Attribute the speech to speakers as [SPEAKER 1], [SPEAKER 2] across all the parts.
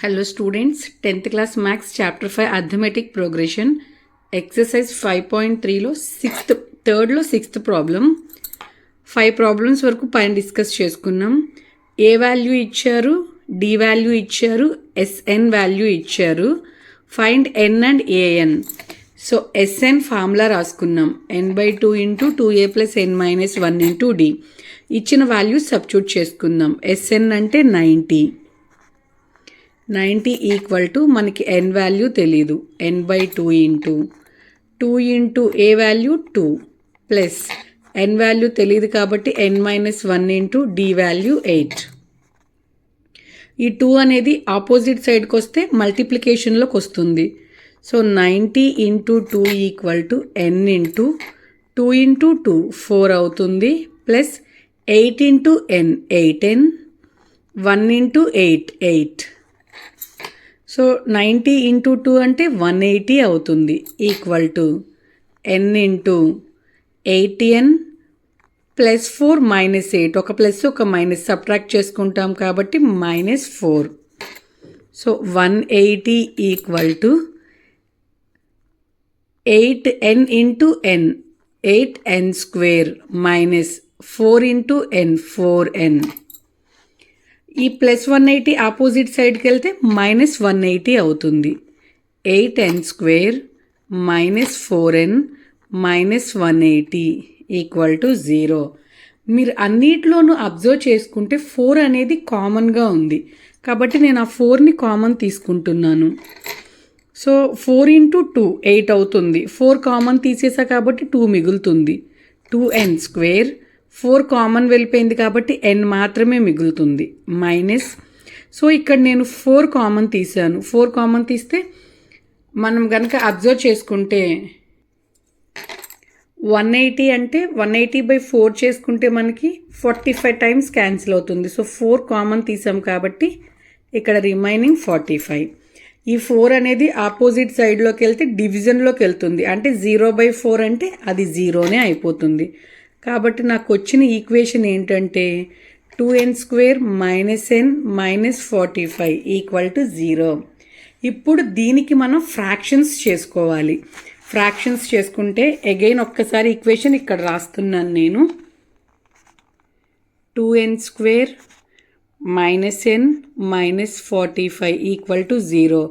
[SPEAKER 1] Hello students, 10th class Maths Chapter 5 Arithmetic Progression Exercise 5.3 లో 6th problem 5 problems వరకు పైన discuss చేసుకున్నాం. A value ఇచ్చారు, డి వాల్యూ ఇచ్చారు, ఎస్ఎన్ వాల్యూ ఇచ్చారు. Find N and AN. So SN formula రాసుకున్నాం. n/2 into 2a plus n minus 1 into D. ఇచ్చిన value substitute చేసుకుందాం. ఎస్ఎన్ అంటే 90 ఈక్వల్ టు మనకి n వాల్యూ తెలీదు, n/2 into A value 2 plus n value తెలియదు కాబట్టి n minus 1 into D value 8. ఈ 2 అనేది ఆపోజిట్ సైడ్కి వస్తే మల్టిప్లికేషన్లోకి వస్తుంది. So 90 into 2 equal to n into 2 into 2 4 అవుతుంది, plus 8 into n 8n, 1 into 8. So 90 into 2 అంటే 180 అవుతుంది, equal to n into 80n plus 4 minus 8. ఒక ప్లస్ ఒక మైనస్ సబ్ట్రాక్ట్ చేసుకుంటాం కాబట్టి -4. So 180 equal to 8n into n 8n square minus 4 into n 4n. ఈ plus 180 opposite సైడ్కి వెళ్తే -180 అవుతుంది. 8n square minus 4n minus 180 equal to 0. మీరు అన్నిట్లోనూ అబ్జర్వ్ చేసుకుంటే 4 అనేది కామన్గా ఉంది కాబట్టి నేను ఆ 4ని కామన్ తీసుకుంటున్నాను. సో 4 ఇంటూ 2 8 అవుతుంది. 4 కామన్ తీసేసా కాబట్టి 2 మిగులుతుంది. 2n స్క్వేర్ 4 కామన్ వెళ్ళిపోయింది కాబట్టి n మాత్రమే మిగులుతుంది, మైనస్. సో ఇక్కడ నేను 4 కామన్ తీసాను. 4 కామన్ తీస్తే మనం కనుక అబ్జర్వ్ చేసుకుంటే 180 అంటే 180/4 చేసుకుంటే మనకి 45 టైమ్స్ క్యాన్సిల్ అవుతుంది. సో 4 కామన్ తీసాం కాబట్టి ఇక్కడ రిమైనింగ్ 45. ఈ 4 అనేది ఆపోజిట్ సైడ్లోకి వెళ్తే డివిజన్లోకి వెళ్తుంది, అంటే 0/4 అంటే అది 0నే అయిపోతుంది. కాబట్టి నాకు వచ్చిన ఈక్వేషన్ ఏంటంటే 2n square minus n minus 45 equal to 0. ఇప్పుడు దీనికి మనం ఫ్రాక్షన్స్ చేసుకోవాలి. ఫ్రాక్షన్స్ చేసుకుంటే అగైన్ ఒక్కసారి ఈక్వేషన్ ఇక్కడ రాస్తున్నాను నేను. 2n square minus n minus 45 equal to 0.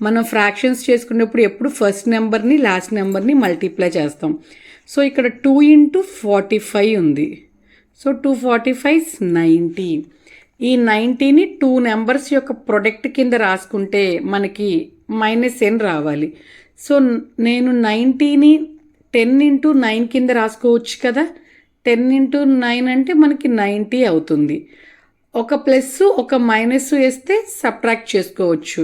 [SPEAKER 1] మనం ఫ్రాక్షన్స్ చేసుకున్నప్పుడు ఎప్పుడు ఫస్ట్ నెంబర్ని లాస్ట్ నెంబర్ని మల్టిప్లై చేస్తాం. సో ఇక్కడ 2 ఇంటూ 45 ఉంది. సో 245 90. ఈ 90ని 2 నెంబర్స్ యొక్క ప్రొడక్ట్ కింద రాసుకుంటే మనకి -n రావాలి. సో నేను 90ని 10 ఇంటూ 9 కింద రాసుకోవచ్చు కదా. 10 ఇంటూ 9 అంటే మనకి 90 అవుతుంది. ఒక ప్లస్ ఒక మైనస్ వేస్తే సబ్ట్రాక్ట్ చేసుకోవచ్చు.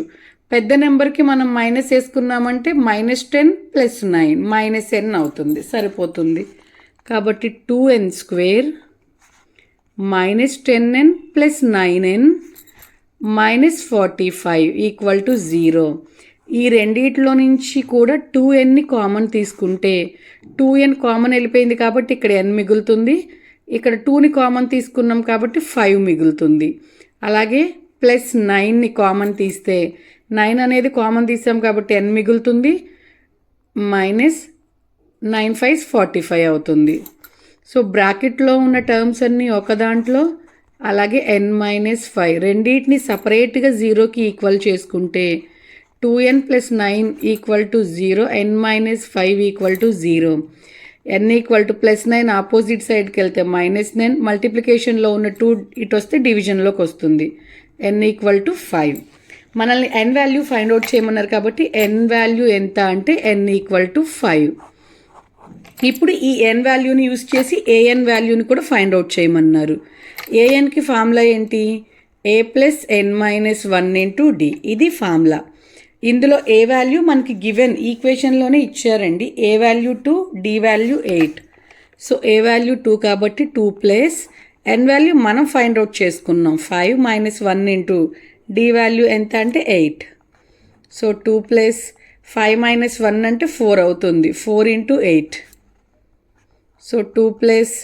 [SPEAKER 1] పెద్ద నెంబర్కి మనం మైనస్ వేసుకున్నామంటే -10 ప్లస్ 9 -n అవుతుంది, సరిపోతుంది. కాబట్టి 2n square minus 10n plus 9n minus 45 equal to 0. ఈ రెండిట్లో నుంచి కూడా 2nని కామన్ తీసుకుంటే 2n కామన్ వెళ్ళిపోయింది కాబట్టి ఇక్కడ n మిగులుతుంది. ఇక్కడ 2ని కామన్ తీసుకున్నాం కాబట్టి 5 మిగులుతుంది. అలాగే ప్లస్ 9ని కామన్ తీస్తే 9 అనేది కామన్ తీసాం కాబట్టి n మిగులుతుంది, మైనస్ 9 5 45 అవుతుంది. సో బ్రాకెట్లో ఉన్న టర్మ్స్ అన్నీ ఒక దాంట్లో, అలాగే n-5 రెండింటిని సపరేట్గా 0కి ఈక్వల్ చేసుకుంటే 2n plus 9 equal to 0, n-5 equal to 0. n equal to plus 9 opposite సైడ్కి వెళ్తే -9, మల్టిప్లికేషన్లో ఉన్న 2 ఇటు వస్తే డివిజన్లోకి వస్తుంది. n equal to 5. మనల్ని n వాల్యూ ఫైండ్ అవుట్ చేయమన్నారు కాబట్టి n వాల్యూ ఎంత అంటే n ఈక్వల్ టు 5. ఇప్పుడు ఈ n వాల్యూని యూజ్ చేసి an వాల్యూని కూడా ఫైండ్ అవుట్ చేయమన్నారు. anకి ఫార్ములా ఏంటి? a plus n minus 1 into D. ఇది ఫార్ములా. ఇందులో ఏ వాల్యూ మనకి గివెన్ ఈక్వేషన్లోనే ఇచ్చారండి. A value 2, D value 8. So A value 2 కాబట్టి 2 ప్లస్ n వాల్యూ మనం ఫైండ్ అవుట్ చేసుకున్నాం 5 మైనస్ 1 ఇంటూ డి వాల్యూ ఎంత అంటే 8. సో 2 ప్లస్ 5 మైనస్ 1 అంటే 4 అవుతుంది, 4 ఇంటూ 8. So 2 plus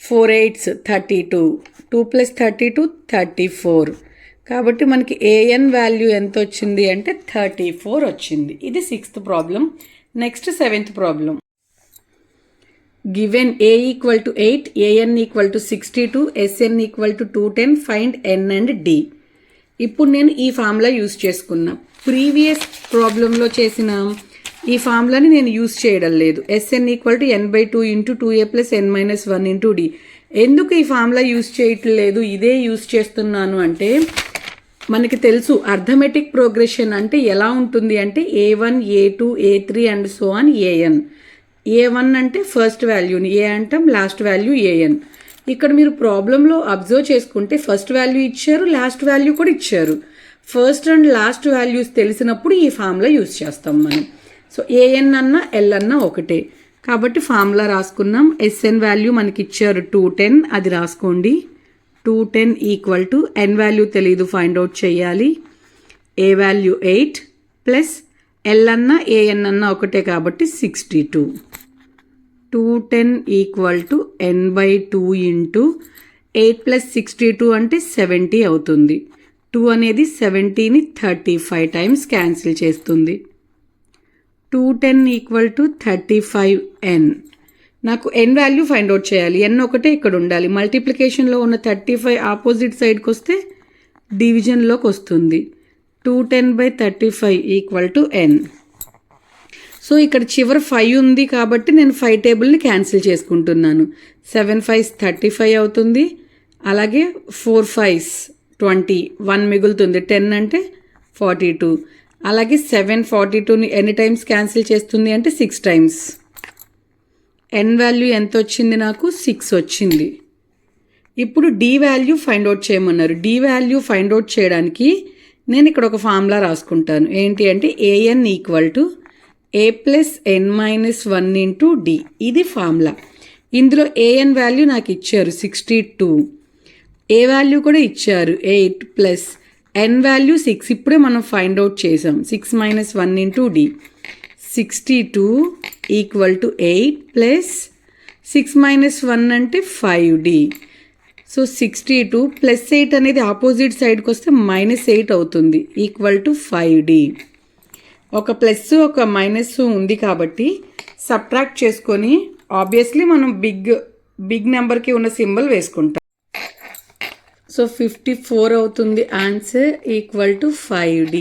[SPEAKER 1] 4 8 32, 2 plus 32 34. కాబట్టి మనకి ఏఎన్ వాల్యూ ఎంత వచ్చింది అంటే 34 వచ్చింది. ఇది 6th problem. Next 7th problem. Given A equal to 8, AN equal to 62, SN equal to 210, find N and D. ఇప్పుడు నేను ఈ ఫార్ములా యూజ్ చేసుకున్నా. ప్రీవియస్ ప్రాబ్లంలో చేసిన ఈ ఫార్ములాని నేను యూజ్ చేయడం లేదు. SN equal to n/2 into 2a plus n minus 1 into D. ఎందుకు ఈ ఫార్ములా యూజ్ చేయట్లేదు, ఇదే యూజ్ చేస్తున్నాను అంటే మనకి తెలుసు అర్థమెటిక్ ప్రోగ్రెషన్ అంటే ఎలా ఉంటుంది అంటే A1, A2, A3 and so on AN. A1 అంటే ఫస్ట్ వాల్యూని, ఏ అంటాం లాస్ట్ వాల్యూ ఏఎన్. ఇక్కడ మీరు ప్రాబ్లంలో అబ్జర్వ్ చేసుకుంటే ఫస్ట్ వాల్యూ ఇచ్చారు, లాస్ట్ వాల్యూ కూడా ఇచ్చారు. ఫస్ట్ అండ్ లాస్ట్ వాల్యూస్ తెలిసినప్పుడు ఈ ఫార్ములా యూజ్ చేస్తాం మనం. సో ఏఎన్ అన్నా ఎల్ అన్నా ఒకటే కాబట్టి ఫార్ములా రాసుకున్నాం. ఎస్ఎన్ వాల్యూ మనకి ఇచ్చారు 210, అది రాసుకోండి. 210 ఈక్వల్ టు ఎన్ వాల్యూ తెలీదు, ఫైండ్ అవుట్ చేయాలి. ఏ వాల్యూ 8 ప్లస్ ఎల్ అన్నా ఏఎన్ అన్నా ఒకటే కాబట్టి 62. 210 equal to n/2 into 8 plus 62 అంటే 70 అవుతుంది. 2 అనేది 70ని 35 టైమ్స్ క్యాన్సిల్ చేస్తుంది. 210 ఈక్వల్ టు 35n. నాకు ఎన్ వాల్యూ ఫైండ్ అవుట్ చేయాలి. ఎన్ ఒకటే ఇక్కడ ఉండాలి. మల్టిప్లికేషన్లో ఉన్న 35 ఆపోజిట్ సైడ్కి వస్తే డివిజన్లోకి వస్తుంది. 210/35 ఈక్వల్ టు n. సో ఇక్కడ చివరి 5 ఉంది కాబట్టి నేను 5 టేబుల్ని క్యాన్సిల్ చేసుకుంటున్నాను. 7 5s 35 అవుతుంది. అలాగే 4 5s 20, 1 మిగులుతుంది. 10 అంటే 42. అలాగే 7 42ని ఎన్ని టైమ్స్ క్యాన్సిల్ చేస్తుంది అంటే 6 టైమ్స్. ఎన్ వాల్యూ ఎంత వచ్చింది నాకు 6 వచ్చింది. ఇప్పుడు డి వాల్యూ ఫైండ్ అవుట్ చేయమన్నారు. డి వాల్యూ ఫైండ్ అవుట్ చేయడానికి నేను ఇక్కడ ఒక ఫార్ములా రాసుకుంటాను. ఏంటి అంటే AN equal to A plus N minus 1 into D. ఇది ఫార్ములా. ఇందులో ఏఎన్ వాల్యూ నాకు ఇచ్చారు 62, ఏ వాల్యూ కూడా ఇచ్చారు 8 ప్లస్ ఎన్ వాల్యూ 6. ఇప్పుడే మనం ఫైండ్ అవుట్ చేసాం. 6 minus 1 into D. 62 equal to 8 plus 6 minus 1 అంటే 5d. సో 62 ప్లస్ 8 అనేది ఆపోజిట్ సైడ్కి వస్తే -8 అవుతుంది, ఈక్వల్ టు 5d. ఒక ప్లస్ ఒక మైనస్ ఉంది కాబట్టి సబ్ట్రాక్ట్ చేసుకొని ఆబ్వియస్లీ మనం బిగ్ నెంబర్కి ఉన్న సింబల్ వేసుకుంటాం. సో 54 అవుతుంది ఆన్సర్, ఈక్వల్ టు 5d.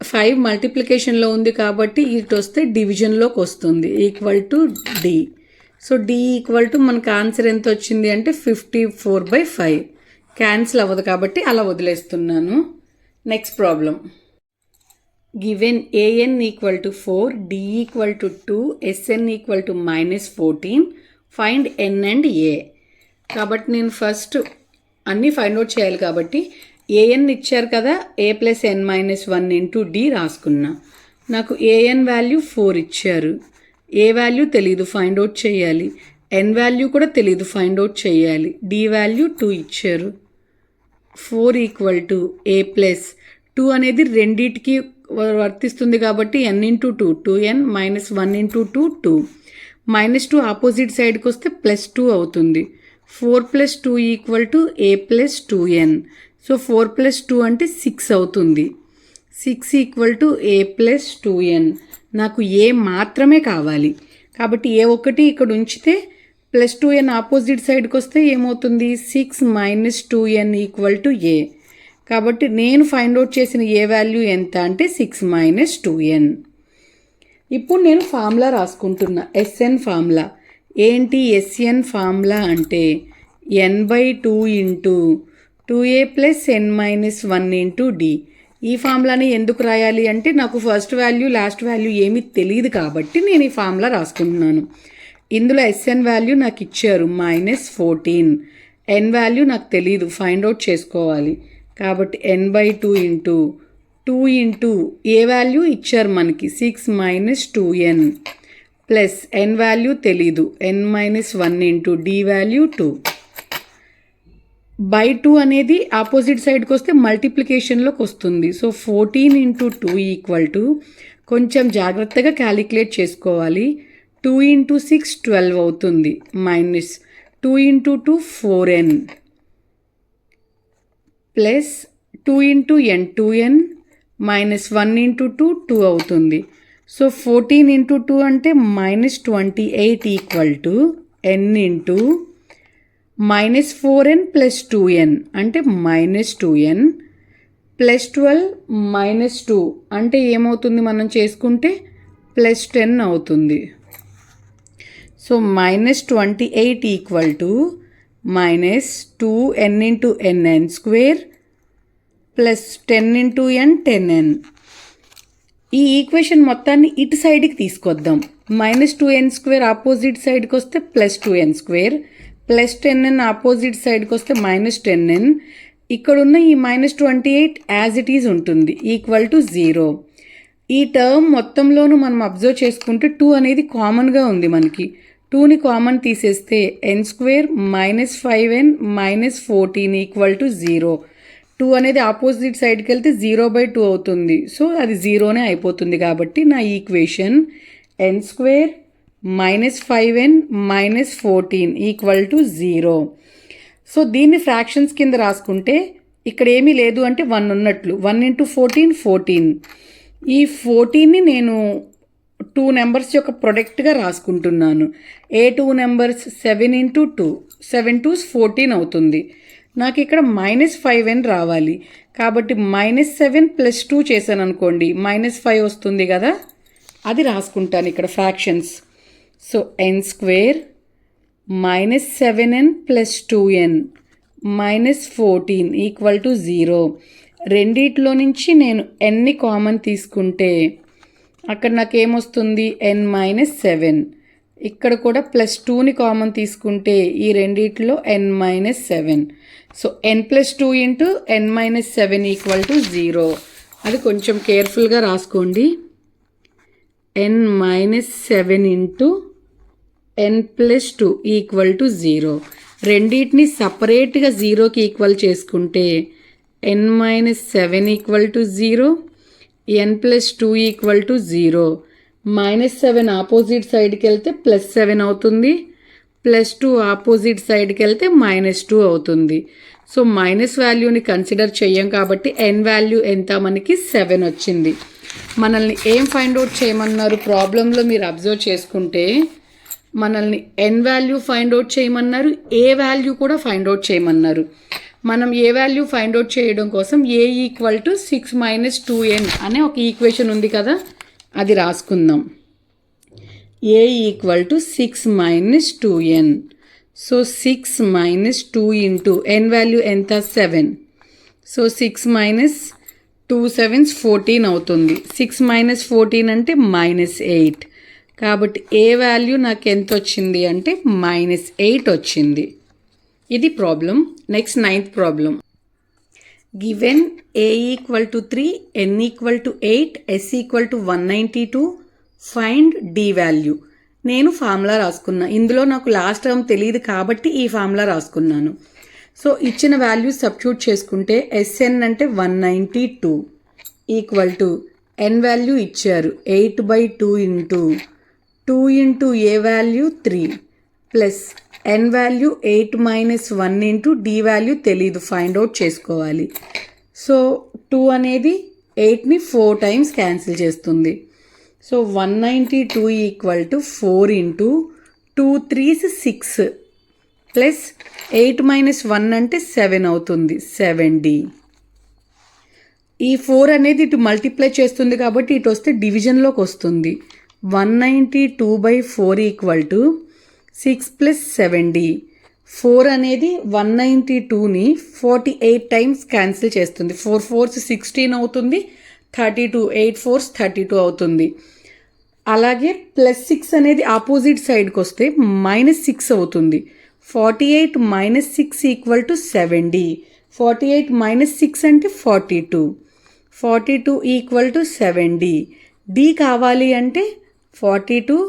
[SPEAKER 1] 5 మల్టిప్లికేషన్లో ఉంది కాబట్టి ఇటు వస్తే డివిజన్లోకి వస్తుంది, equal to D. So D equal to మనకు ఆన్సర్ ఎంత వచ్చింది అంటే 54/5. క్యాన్సిల్ అవ్వదు కాబట్టి అలా వదిలేస్తున్నాను. Next problem. Given AN equal to 4, D equal to 2, SN equal to -14, find N and A. కాబట్టి నేను ఫస్ట్ అన్నీ ఫైండ్ అవుట్ చేయాలి కాబట్టి ఏఎన్ ఇచ్చారు కదా, ఏ plus N minus 1 into D రాసుకున్నా. నాకు ఏఎన్ వాల్యూ 4 ఇచ్చారు, ఏ వాల్యూ తెలీదు, ఫైండ్ అవుట్ చేయాలి. ఎన్ వాల్యూ కూడా తెలీదు, ఫైండ్ అవుట్ చేయాలి. డి వాల్యూ 2 ఇచ్చారు. 4 ఈక్వల్ టు ఏ ప్లస్ 2 అనేది రెండిటికి వర్తిస్తుంది కాబట్టి n into 2, 2n minus 1 into 2, 2. -2 opposite సైడ్కి వస్తే +2 అవుతుంది. 4 + 2 equal to A plus 2n. So 4 + 2 అంటే 6 అవుతుంది. 6 equal to A plus 2n. నాకు ఏ మాత్రమే కావాలి కాబట్టి ఏ ఒక్కటి ఇక్కడ ఉంచితే +2n ఆపోజిట్ సైడ్కి వస్తే ఏమవుతుంది, 6 - 2n ఈక్వల్ టు ఏ. కాబట్టి నేను ఫైండ్ అవుట్ చేసిన ఏ వాల్యూ ఎంత అంటే 6 - 2n. ఇప్పుడు నేను ఫార్ములా రాసుకుంటున్నా, ఎస్ఎన్ ఫార్ములా. ఏంటి ఎస్ఎన్ ఫార్ములా అంటే n/2 into 2a plus n minus 1 into D. ఈ ఫార్ములాని ఎందుకు రాయాలి అంటే నాకు ఫస్ట్ వాల్యూ లాస్ట్ వాల్యూ ఏమీ తెలియదు కాబట్టి నేను ఈ ఫార్ములా రాసుకుంటున్నాను. ఇందులో ఎస్ఎన్ వాల్యూ నాకు ఇచ్చారు -14, ఎన్ వాల్యూ నాకు తెలియదు, ఫైండ్ అవుట్ చేసుకోవాలి. కాబట్టి n/2 into 2 into A value ఇచ్చారు మనకి 6 - 2n ప్లస్ ఎన్ వాల్యూ తెలీదు, n - 1 into D value 2. By 2 అనేది ఆపోజిట్ సైడ్కి వస్తే మల్టిప్లికేషన్లోకి వస్తుంది. సో 14 ఇంటూ 2 ఈక్వల్ టు, కొంచెం జాగ్రత్తగా క్యాలిక్యులేట్ చేసుకోవాలి. 2 ఇంటూ 6 12 అవుతుంది, -2 ఇంటూ 2 4n ప్లస్ 2 ఇంటూ ఎన్ 2n మైనస్ 1 ఇంటూ 2 2 అవుతుంది. సో 14 ఇంటూ 2 అంటే -28 equal to n into -4n plus 2n అంటే -2n ప్లస్ 12 -2 అంటే ఏమవుతుంది మనం చేసుకుంటే +10 అవుతుంది. So -28 equal to -2n into nn square plus 10 into n 10n. ఈ ఈక్వేషన్ మొత్తాన్ని ఇటు సైడ్కి తీసుకొద్దాం. -2n స్క్వేర్ ఆపోజిట్ సైడ్కి వస్తే +2n square plus 10n opposite సైడ్కి వస్తే -10n. ఇక్కడున్న ఈ -28 యాజ్ ఇట్ ఈజ్ ఉంటుంది ఈక్వల్ టు 0. ఈ టర్మ్ మొత్తంలోనూ మనం అబ్జర్వ్ చేసుకుంటే 2 అనేది కామన్గా ఉంది మనకి. 2ని కామన్ తీసేస్తే n square -5n -14 equal to 0. 2 అనేది ఆపోజిట్ సైడ్కి వెళ్తే 0/2 అవుతుంది. సో అది 0నే అయిపోతుంది. కాబట్టి నా equation n square -5n -14 equal to 0. So దీన్ని ఫ్రాక్షన్స్ కింద రాసుకుంటే ఇక్కడ ఏమీ లేదు అంటే 1 ఉన్నట్లు. 1 ఇంటూ 14 14. ఈ 14ని నేను 2 నెంబర్స్ యొక్క ప్రొడక్ట్గా రాసుకుంటున్నాను. ఏ 2 నెంబర్స్ 7 ఇంటూ 2 7 2s 14 అవుతుంది. నాకు ఇక్కడ -5n రావాలి. కాబట్టి -7 + 2 చేశాను అనుకోండి -5 వస్తుంది కదా, అది రాసుకుంటాను ఇక్కడ fractions. So n square -7n + 2n -14 equal to 0. రెండిట్లో నుంచి నేను nని కామన్ తీసుకుంటే అక్కడ నాకు ఏమొస్తుంది n -7. ఇక్కడ కూడా +2ని కామన్ తీసుకుంటే ఈ రెండిట్లో n -7. So n + 2 into n -7 equal to 0. అది కొంచెం కేర్ఫుల్గా రాసుకోండి. n -7 into n + 2 equal to 0. రెండింటిని సపరేట్గా 0కి ఈక్వల్ చేసుకుంటే n -7 equal to 0, n + 2 equal to 0. -7 opposite సైడ్కి వెళ్తే +7 అవుతుంది. +2 ఆపోజిట్ సైడ్కి వెళ్తే -2 అవుతుంది. సో మైనస్ వాల్యూని కన్సిడర్ చెయ్యం కాబట్టి n వాల్యూ ఎంత మనకి 7 వచ్చింది. మనల్ని ఏం ఫైండ్ అవుట్ చేయమన్నారు ప్రాబ్లంలో మీరు అబ్జర్వ్ చేసుకుంటే మనల్ని n వాల్యూ ఫైండ్ అవుట్ చేయమన్నారు, ఏ వాల్యూ కూడా ఫైండ్ అవుట్ చేయమన్నారు. మనం ఏ వాల్యూ ఫైండ్ అవుట్ చేయడం కోసం a ఈక్వల్ టు 6 - 2n అనే ఒక ఈక్వేషన్ ఉంది కదా, అది రాసుకుందాం. a equal to 6 - 2n. So 6 - 2 into n value ఎంత 7. సో 6 - 2 7s 14 అవుతుంది. 6 - 14 అంటే -8. కాబట్టి ఏ వాల్యూ నాకు ఎంత వచ్చింది అంటే -8 వచ్చింది. ఇది problem. Next 9th problem. Given a equal to 3, n equal to 8, s equal to 192, find d value. నేను ఫార్ములా రాసుకున్నా. ఇందులో నాకు లాస్ట్ టర్మ్ తెలియదు కాబట్టి ఈ ఫార్ములా రాసుకున్నాను. సో ఇచ్చిన వాల్యూ సబ్స్టిట్యూట్ చేసుకుంటే sn అంటే 192 ఈక్వల్ టు n వాల్యూ ఇచ్చారు 8/2 into 2 into a value 3 plus n value 8 - 1 into d value తెలీదు, ఫైండ్ అవుట్ చేసుకోవాలి. సో 2 అనేది 8ని 4 టైమ్స్ క్యాన్సిల్ చేస్తుంది. So 192 equal to 4 into 2 3s 6 plus 8 - 1 అంటే 7 అవుతుంది, 7d. ఈ 4 అనేది ఇటు మల్టిప్లై చేస్తుంది కాబట్టి ఇటు వస్తే డివిజన్లోకి వస్తుంది. 192/4 ఈక్వల్ టు 6 + 7d. 4 అనేది 192ని 48 టైమ్స్ క్యాన్సిల్ చేస్తుంది. 4 4s 16 అవుతుంది, 32 8 4s 32 అవుతుంది. అలాగే +6 అనేది ఆపోజిట్ సైడ్కి వస్తే -6 అవుతుంది. 48 - 6 ఈక్వల్ టు 7d. 48 - 6 అంటే 42. 42 ఈక్వల్ టు 7d. d కావాలి అంటే 42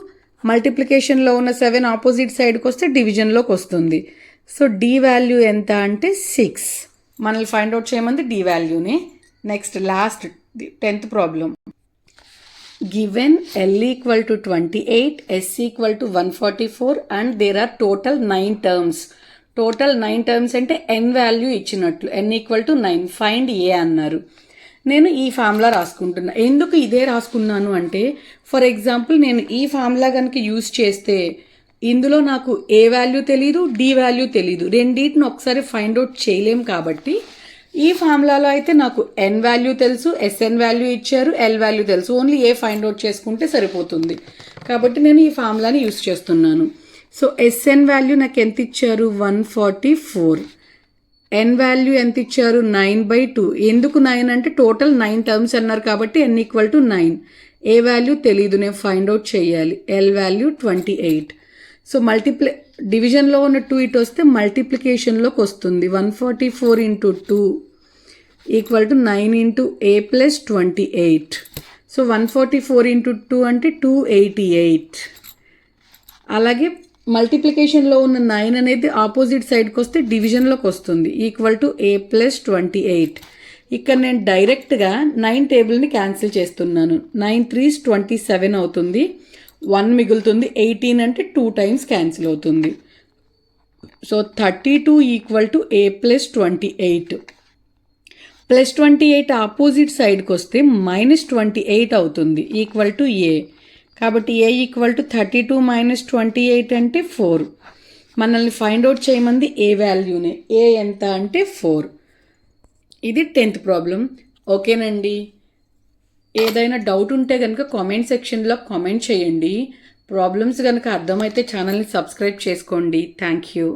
[SPEAKER 1] మల్టిప్లికేషన్లో ఉన్న 7 ఆపోజిట్ సైడ్కి వస్తే డివిజన్లోకి వస్తుంది. సో d వాల్యూ ఎంత అంటే 6. మనల్ని ఫైండ్ అవుట్ చేయమంది d వాల్యూని. Next last 10th problem. Given l equal to 28, s equal to 144 and there are total 9 terms. Total 9 terms అంటే n వాల్యూ ఇచ్చినట్లు, n equal to 9, find A అన్నారు. నేను ఈ ఫార్ములా రాసుకుంటున్నా. ఎందుకు ఇదే రాసుకున్నాను అంటే, ఫర్ ఎగ్జాంపుల్ నేను ఈ ఫార్ములా కనుక యూస్ చేస్తే ఇందులో నాకు ఏ వాల్యూ తెలీదు, డి వాల్యూ తెలీదు, రెండింటిని ఒకసారి ఫైండ్ అవుట్ చేయలేం. కాబట్టి ఈ ఫార్ములాలో అయితే నాకు n వాల్యూ తెలుసు, ఎస్ఎన్ వాల్యూ ఇచ్చారు, ఎల్ వాల్యూ తెలుసు, ఓన్లీ ఏ ఫైండ్ అవుట్ చేసుకుంటే సరిపోతుంది. కాబట్టి నేను ఈ ఫార్ములాని యూస్ చేస్తున్నాను. సో ఎస్ఎన్ వాల్యూ నాకు ఎంత ఇచ్చారు, 144. ఎన్ వాల్యూ ఎంత ఇచ్చారు, 9/2. ఎందుకు 9 అంటే టోటల్ 9 టర్మ్స్ అన్నారు కాబట్టి n equal to 9. A value తెలీదు, నేను ఫైండ్ అవుట్ చేయాలి. L value 28. సో డివిజన్లో ఉన్న 2 ఇటు వస్తే మల్టిప్లికేషన్లోకి వస్తుంది. 144 into 2 equal to 9 into A plus 28. So 144 into 2 అంటే 288. అలాగే మల్టిప్లికేషన్లో ఉన్న 9 అనేది ఆపోజిట్ సైడ్కి వస్తే డివిజన్లోకి వస్తుంది, ఈక్వల్ టు ఏ ప్లస్ 28. ఇక్కడ నేను డైరెక్ట్గా 9 టేబుల్ని క్యాన్సిల్ చేస్తున్నాను. 9 3s 27 అవుతుంది, 1 మిగులుతుంది. 18 అంటే 2 టైమ్స్ క్యాన్సిల్ అవుతుంది. So 32 equal to A plus 28. Plus 28 opposite సైడ్కి వస్తే మైనస్ 28 అవుతుంది, ఈక్వల్ టు ఏ. కాబట్టి ఏ ఈక్వల్ టు 32 మైనస్ 28 అంటే 4. మనల్ని ఫైండ్ అవుట్ చేయమంది ఏ వాల్యూనే. ఏ ఎంత అంటే 4. ఇది 10th ప్రాబ్లం. ఓకేనండి. ఏదైనా డౌట్ ఉంటే కనుక కామెంట్ సెక్షన్లో కామెంట్ చేయండి. ప్రాబ్లమ్స్ కనుక అర్థమైతే ఛానల్ని సబ్స్క్రైబ్ చేసుకోండి. Thank you.